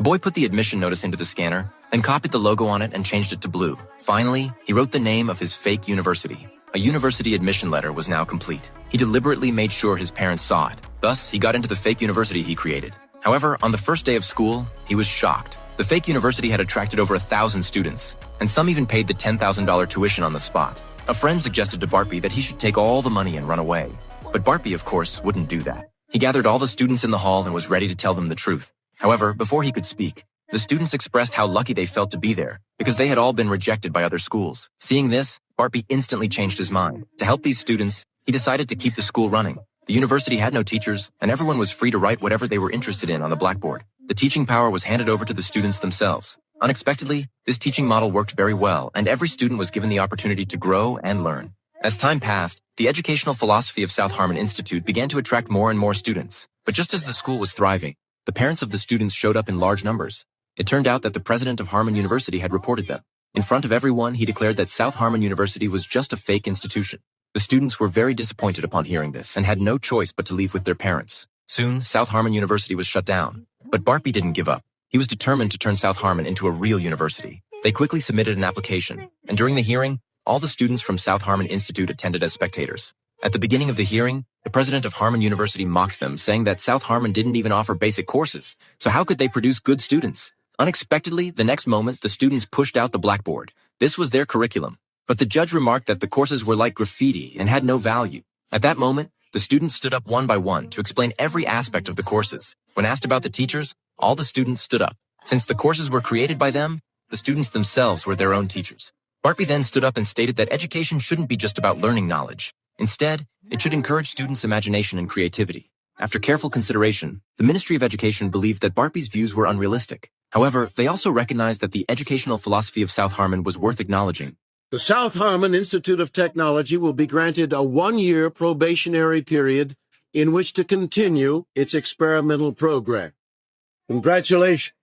The boy put the admission notice into the scanner, then copied the logo on it and changed it to blue. Finally, he wrote the name of his fake university. A university admission letter was now complete. He deliberately made sure his parents saw it. Thus, he got into the fake university he created. However, on the first day of school, he was shocked. The fake university had attracted over 1,000 students, and some even paid the $10,000 tuition on the spot. A friend suggested to Barpy that he should take all the money and run away. But Barpy, of course, wouldn't do that. He gathered all the students in the hall and was ready to tell them the truth. However, before he could speak, the students expressed how lucky they felt to be there, because they had all been rejected by other schools. Seeing this, Barpy instantly changed his mind. To help these students, he decided to keep the school running. The university had no teachers, and everyone was free to write whatever they were interested in on the blackboard. The teaching power was handed over to the students themselves. Unexpectedly, this teaching model worked very well, and every student was given the opportunity to grow and learn. As time passed, the educational philosophy of South Harmon Institute began to attract more and more students. But just as the school was thriving, the parents of the students showed up in large numbers. It turned out that the president of Harmon University had reported them. In front of everyone, he declared that South Harmon University was just a fake institution. The students were very disappointed upon hearing this and had no choice but to leave with their parents. Soon, South Harmon University was shut down. But Barpy didn't give up. He was determined to turn South Harmon into a real university. They quickly submitted an application, and during the hearing, all the students from South Harmon Institute attended as spectators. At the beginning of the hearing, the president of Harmon University mocked them, saying that South Harmon didn't even offer basic courses, so how could they produce good students? Unexpectedly, the next moment, the students pushed out the blackboard. This was their curriculum. But the judge remarked that the courses were like graffiti and had no value. At that moment, the students stood up one by one to explain every aspect of the courses. When asked about the teachers, all the students stood up. Since the courses were created by them, the students themselves were their own teachers. Barpy then stood up and stated that education shouldn't be just about learning knowledge. Instead, it should encourage students' imagination and creativity. After careful consideration, the Ministry of Education believed that Barpy's views were unrealistic. However, they also recognized that the educational philosophy of South Harmon was worth acknowledging. The South Harmon Institute of Technology will be granted a 1-year probationary period in which to continue its experimental program. Congratulations.